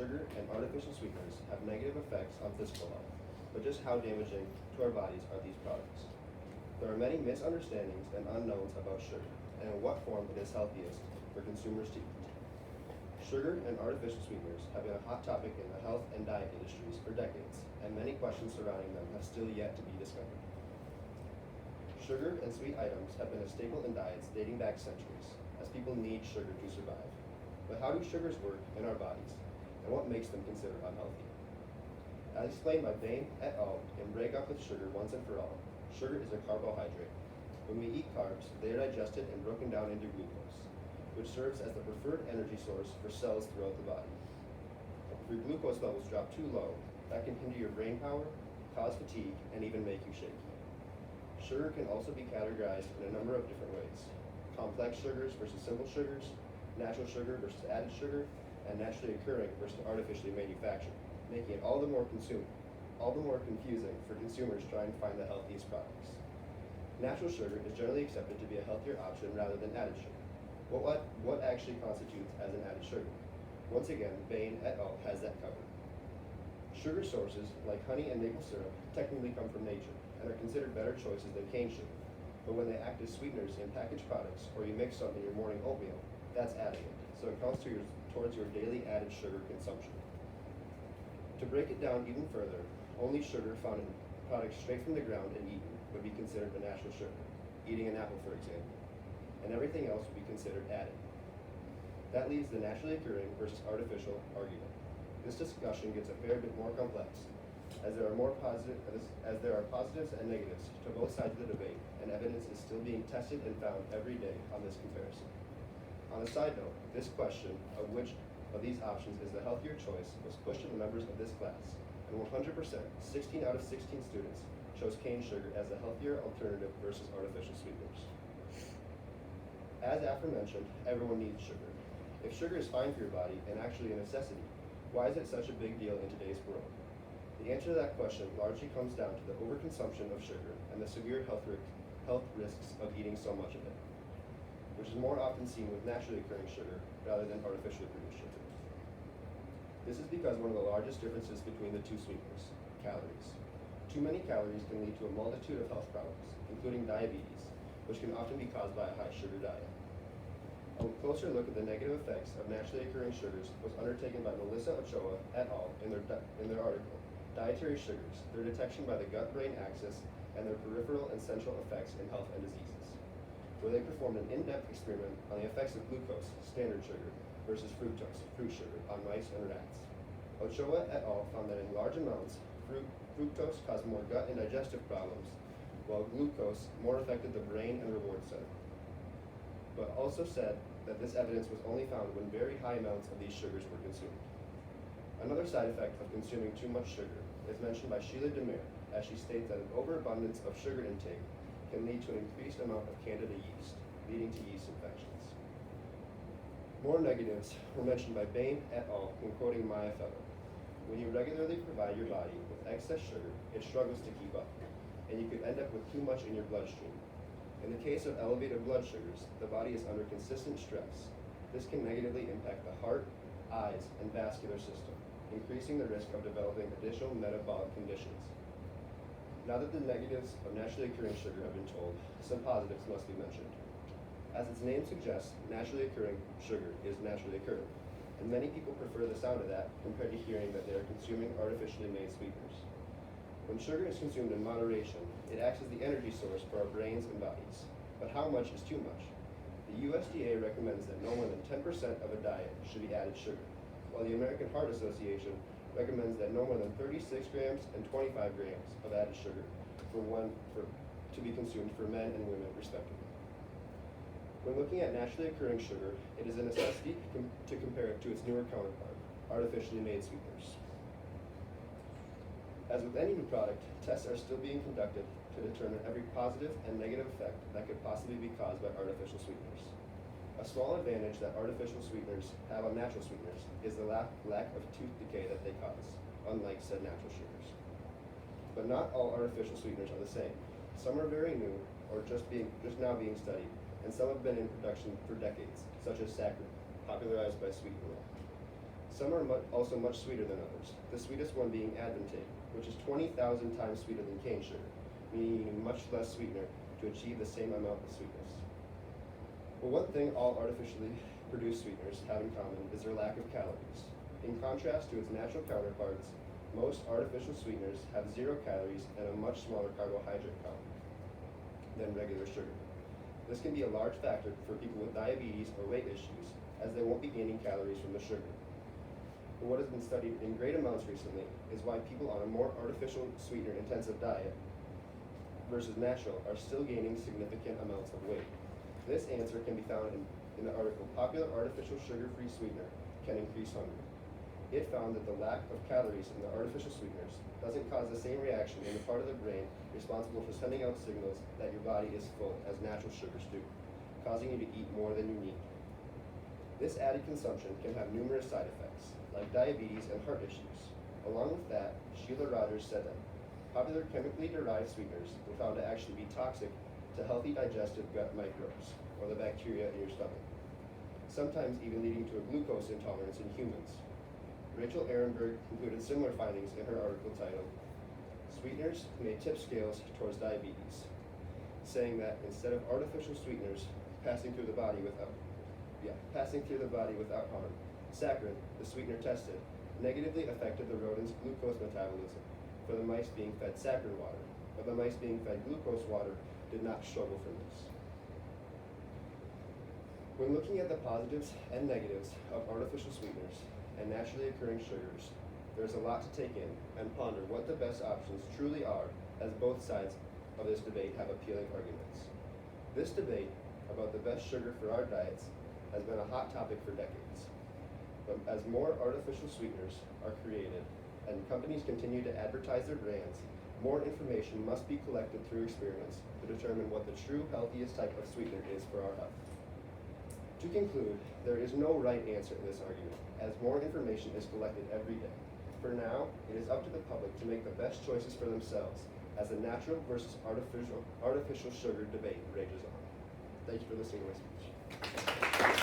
sugar and artificial sweeteners have negative effects on physical health, but just how damaging to our bodies are these products? There are many misunderstandings and unknowns about sugar and in what form it is healthiest for consumers to eat. Sugar and artificial sweeteners have been a hot topic in the health and diet industries for decades, and many questions surrounding them have still yet to be discovered. Sugar and sweet items have been a staple in diets dating back centuries, as people need sugar to survive. But how do sugars work in our bodies, and what makes them considered unhealthy? As explained by Bain et al. In Break Up with Sugar Once and for All, sugar is a carbohydrate. When we eat carbs, they are digested and broken down into glucose, which serves as the preferred energy source for cells throughout the body. If your glucose levels drop too low, that can hinder your brain power, cause fatigue, and even make you shaky. Sugar can also be categorized in a number of different ways: complex sugars versus simple sugars, natural sugar versus added sugar, and naturally occurring versus artificially manufactured, making it all the more confusing for consumers trying to find the healthiest products. Natural sugar is generally accepted to be a healthier option rather than added sugar. But what actually constitutes as an added sugar? Once again, Bain et al. Has that covered. Sugar sources like honey and maple syrup technically come from nature and are considered better choices than cane sugar. But when they act as sweeteners in packaged products or you mix some in your morning oatmeal, that's adding it, so it counts towards your daily added sugar consumption. To break it down even further, only sugar found in products straight from the ground and eaten would be considered a natural sugar, eating an apple for example, and everything else would be considered added. That leaves the naturally occurring versus artificial argument. This discussion gets a fair bit more complex, as there are positives and negatives to both sides of the debate, and evidence is still being tested and found every day on this comparison. On a side note, this question of which of these options is the healthier choice was pushed to the members of this class, and 100%, 16 out of 16 students, chose cane sugar as the healthier alternative versus artificial sweeteners. As aforementioned, everyone needs sugar. If sugar is fine for your body and actually a necessity, why is it such a big deal in today's world? The answer to that question largely comes down to the overconsumption of sugar and the severe health risks of eating so much of it, which is more often seen with naturally occurring sugar rather than artificially produced sugar. This is because one of the largest differences between the two sweeteners: calories. Too many calories can lead to a multitude of health problems, including diabetes, which can often be caused by a high sugar diet. A closer look at the negative effects of naturally occurring sugars was undertaken by Melissa Ochoa et al. In their article, Dietary Sugars, Their Detection by the Gut-Brain Axis and Their Peripheral and Central Effects in Health and Diseases, where they performed an in-depth experiment on the effects of glucose, standard sugar, versus fructose, fruit sugar, on mice and rats. Ochoa et al. Found that in large amounts, fructose caused more gut and digestive problems, while glucose more affected the brain and reward center, but also said that this evidence was only found when very high amounts of these sugars were consumed. Another side effect of consuming too much sugar is mentioned by Sheila Demir, as she states that an overabundance of sugar intake can lead to an increased amount of Candida yeast, leading to yeast infections. More negatives were mentioned by Bain et al. When quoting Maya Feller. When you regularly provide your body with excess sugar, it struggles to keep up, and you could end up with too much in your bloodstream. In the case of elevated blood sugars, the body is under consistent stress. This can negatively impact the heart, eyes, and vascular system, increasing the risk of developing additional metabolic conditions. Now that the negatives of naturally occurring sugar have been told, some positives must be mentioned. As its name suggests, naturally occurring sugar is naturally occurring, and many people prefer the sound of that compared to hearing that they are consuming artificially made sweeteners. When sugar is consumed in moderation, it acts as the energy source for our brains and bodies. But how much is too much? The USDA recommends that no more than 10% of a diet should be added sugar, while the American Heart Association recommends that no more than 36 grams and 25 grams of added sugar to be consumed for men and women respectively. When looking at naturally occurring sugar, it is a necessity to compare it to its newer counterpart, artificially made sweeteners. As with any new product, tests are still being conducted to determine every positive and negative effect that could possibly be caused by artificial sweeteners. A small advantage that artificial sweeteners have on natural sweeteners is the lack of tooth decay that they cause, unlike said natural sugars. But not all artificial sweeteners are the same. Some are very new or just now being studied, and some have been in production for decades, such as saccharin, popularized by Sweet Vanilla. Some are also much sweeter than others, the sweetest one being Advantane, which is 20,000 times sweeter than cane sugar, meaning you need much less sweetener to achieve the same amount of sweetness. Well, one thing all artificially produced sweeteners have in common is their lack of calories. In contrast to its natural counterparts, most artificial sweeteners have 0 calories and a much smaller carbohydrate count than regular sugar. This can be a large factor for people with diabetes or weight issues, as they won't be gaining calories from the sugar. But what has been studied in great amounts recently is why people on a more artificial sweetener intensive diet versus natural are still gaining significant amounts of weight. This answer can be found in the article, Popular Artificial Sugar-Free Sweetener Can Increase Hunger. It found that the lack of calories in the artificial sweeteners doesn't cause the same reaction in the part of the brain responsible for sending out signals that your body is full as natural sugars do, causing you to eat more than you need. This added consumption can have numerous side effects, like diabetes and heart issues. Along with that, Sheila Rogers said that popular chemically derived sweeteners were found to actually be toxic to healthy digestive gut microbes, or the bacteria in your stomach, sometimes even leading to a glucose intolerance in humans. Rachel Ehrenberg concluded similar findings in her article titled, Sweeteners May Tip Scales Towards Diabetes, saying that instead of artificial sweeteners passing through the body without harm, saccharin, the sweetener tested, negatively affected the rodent's glucose metabolism for the mice being fed saccharin water, but the mice being fed glucose water did not struggle from this. When looking at the positives and negatives of artificial sweeteners and naturally occurring sugars, there's a lot to take in and ponder what the best options truly are, as both sides of this debate have appealing arguments. This debate about the best sugar for our diets has been a hot topic for decades. But as more artificial sweeteners are created and companies continue to advertise their brands, more information must be collected through experiments to determine what the true healthiest type of sweetener is for our health. To conclude, there is no right answer to this argument, as more information is collected every day. For now, it is up to the public to make the best choices for themselves as the natural versus artificial sugar debate rages on. Thank you for listening to my speech.